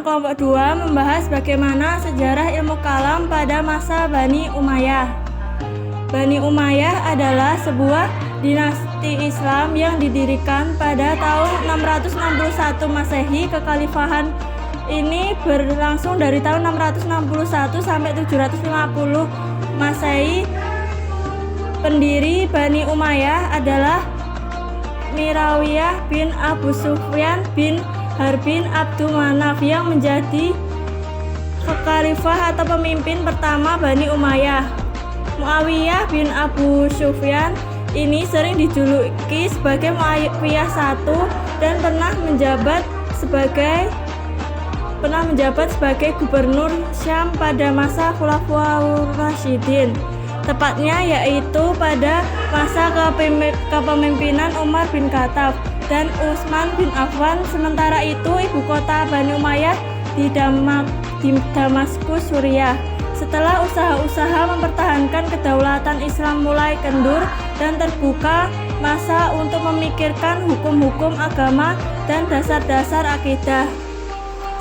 kelompok 2 membahas bagaimana sejarah ilmu kalam pada masa Bani Umayyah. Bani Umayyah adalah sebuah dinasti Islam yang didirikan pada tahun 661 Masehi. Kekhalifahan ini berlangsung dari tahun 661 sampai 750 Masehi. Pendiri Bani Umayyah adalah Muawiyah bin Abu Sufyan bin Harbin Abdul Manaf yang menjadi khalifah atau pemimpin pertama Bani Umayyah. Muawiyah bin Abu Sufyan ini sering dijuluki sebagai Muawiyah I dan pernah menjabat sebagai gubernur Syam pada masa Khulafaur Rasyidin, tepatnya yaitu pada masa kepemimpinan Umar bin Khattab dan Utsman bin Affan. Sementara itu ibu kota Bani Umayyah di Damaskus, Suriah. Setelah usaha-usaha mempertahankan kedaulatan Islam mulai kendur dan terbuka masa untuk memikirkan hukum-hukum agama dan dasar-dasar akidah,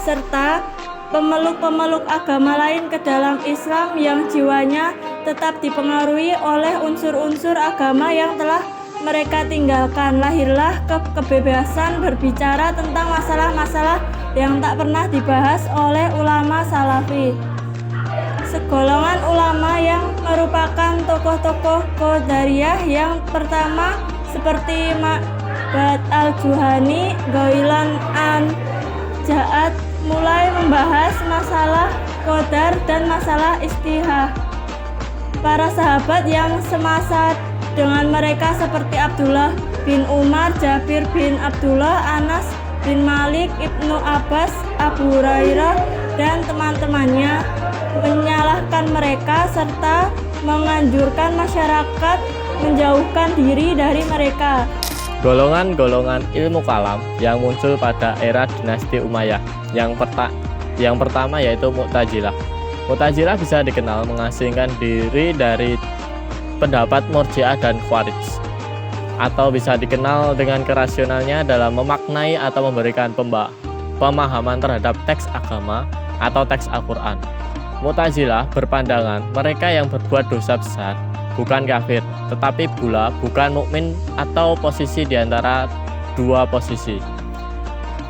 serta pemeluk-pemeluk agama lain ke dalam Islam yang jiwanya tetap dipengaruhi oleh unsur-unsur agama yang telah mereka tinggalkan. Lahirlah kebebasan berbicara tentang masalah-masalah yang tak pernah dibahas oleh ulama salafi. Segolongan ulama yang merupakan tokoh-tokoh Qadariyah yang pertama seperti Ma'bad al-Juhani, Ghailan an-Ja'ad mulai membahas masalah qadar dan masalah istihad. Para sahabat yang semasa dengan mereka seperti Abdullah bin Umar, Jabir bin Abdullah, Anas bin Malik, Ibnu Abbas, Abu Hurairah, dan teman-temannya menyalahkan mereka serta menganjurkan masyarakat menjauhkan diri dari mereka. Golongan-golongan ilmu kalam yang muncul pada era dinasti Umayyah. Yang pertama yaitu Mu'tazilah. Mu'tazilah bisa dikenal mengasingkan diri dari pendapat Murji'ah dan Khawarij, atau bisa dikenal dengan kerasionalnya dalam memaknai atau memberikan pemahaman terhadap teks agama atau teks Al-Quran. Mu'tazilah berpandangan mereka yang berbuat dosa besar bukan kafir, tetapi pula bukan mukmin atau posisi di antara dua posisi.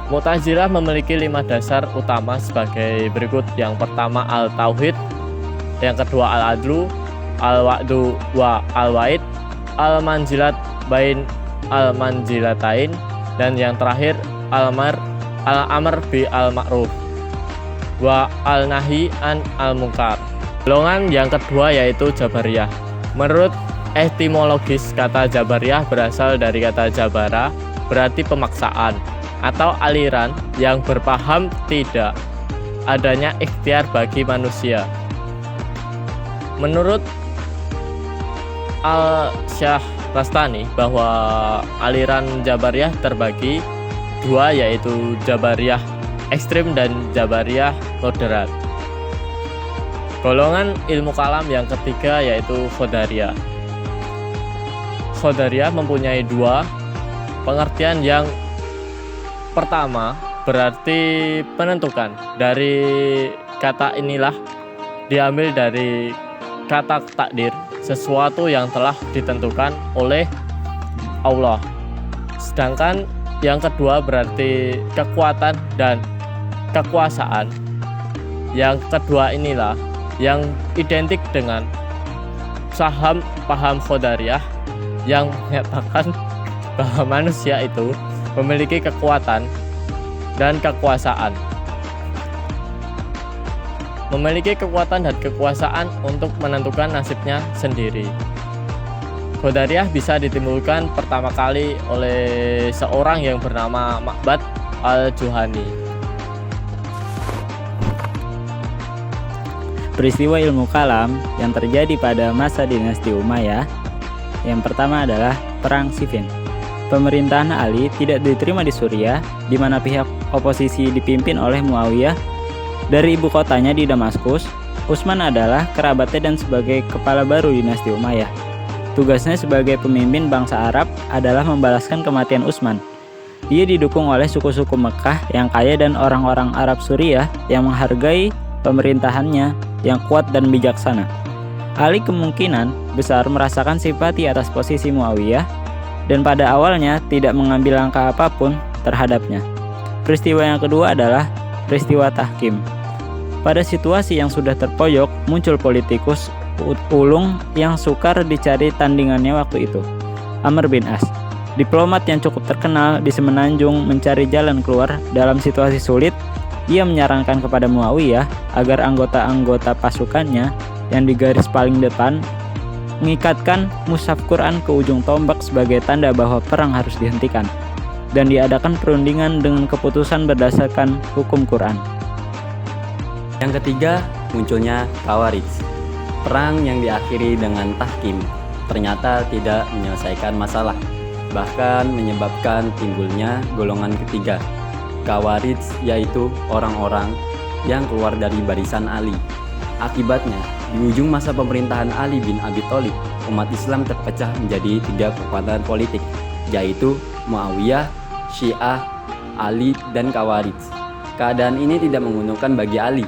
Mu'tazilah memiliki 5 dasar utama sebagai berikut. Yang pertama al-tauhid, yang kedua al-adlu, al-wa'du wa al-wa'id, al-manzilat bain al-manzilatain, dan yang terakhir al-amr bi al-ma'ruf wa al-nahi an al-munkar. Golongan yang kedua yaitu Jabariyah. Menurut etimologis, kata Jabariyah berasal dari kata jabara, berarti pemaksaan atau aliran yang berpaham tidak adanya ikhtiar bagi manusia. Menurut Al-Syahrastani bahwa aliran Jabariyah terbagi 2, yaitu Jabariyah ekstrim dan Jabariyah moderat. Golongan ilmu kalam yang ketiga yaitu Qadariyah. Qadariyah mempunyai 2 pengertian. Yang pertama berarti penentukan. Dari kata inilah diambil dari kata takdir, sesuatu yang telah ditentukan oleh Allah. Sedangkan yang kedua berarti kekuatan dan kekuasaan. Yang kedua inilah yang identik dengan paham Qadariyah yang menyatakan bahwa manusia itu memiliki kekuatan dan kekuasaan. Memiliki kekuatan dan kekuasaan untuk menentukan nasibnya sendiri. Qadariyah bisa ditimbulkan pertama kali oleh seorang yang bernama Ma'bad al-Juhani. Peristiwa ilmu kalam yang terjadi pada masa dinasti Umayyah. Yang pertama adalah Perang Siffin. Pemerintahan Ali tidak diterima di Suriah, di mana pihak oposisi dipimpin oleh Muawiyah. Dari ibu kotanya di Damaskus, Utsman adalah kerabatnya dan sebagai kepala baru dinasti Umayyah. Tugasnya sebagai pemimpin bangsa Arab adalah membalaskan kematian Utsman. Ia didukung oleh suku-suku Mekah yang kaya dan orang-orang Arab Suriah yang menghargai pemerintahannya yang kuat dan bijaksana. Ali kemungkinan besar merasakan simpati atas posisi Muawiyah dan pada awalnya tidak mengambil langkah apapun terhadapnya. Peristiwa yang kedua adalah peristiwa tahkim. Pada situasi yang sudah terpojok, muncul politikus ulung yang sukar dicari tandingannya waktu itu, Amr bin As. Diplomat yang cukup terkenal di Semenanjung mencari jalan keluar dalam situasi sulit. Ia menyarankan kepada Muawiyah agar anggota-anggota pasukannya yang di garis paling depan mengikatkan mushaf Quran ke ujung tombak sebagai tanda bahwa perang harus dihentikan dan diadakan perundingan dengan keputusan berdasarkan hukum Quran. Yang ketiga, munculnya Khawarij. Perang yang diakhiri dengan tahkim ternyata tidak menyelesaikan masalah, bahkan menyebabkan timbulnya golongan ketiga, Khawarij, yaitu orang-orang yang keluar dari barisan Ali. Akibatnya, di ujung masa pemerintahan Ali bin Abi Thalib, umat Islam terpecah menjadi 3 kekuatan politik, yaitu Muawiyah, Syiah, Ali, dan Khawarij. Keadaan ini tidak menguntungkan bagi Ali.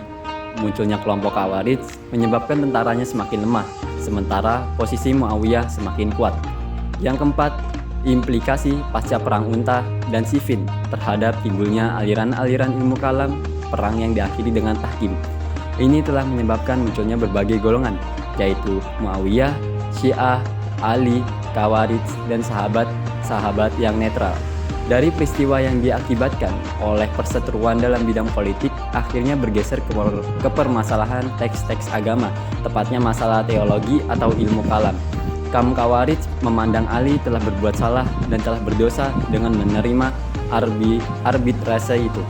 Munculnya kelompok Khawarij menyebabkan tentaranya semakin lemah, sementara posisi Muawiyah semakin kuat. Yang keempat, implikasi pasca Perang Unta dan Siffin terhadap timbulnya aliran-aliran ilmu kalam, perang yang diakhiri dengan tahkim. Ini telah menyebabkan munculnya berbagai golongan, yaitu Muawiyah, Syiah, Ali, Khawarij, dan sahabat-sahabat yang netral. Dari peristiwa yang diakibatkan oleh perseteruan dalam bidang politik, akhirnya bergeser ke permasalahan teks-teks agama, tepatnya masalah teologi atau ilmu kalam. Kaum Khawarij memandang Ali telah berbuat salah dan telah berdosa dengan menerima arbitrase itu.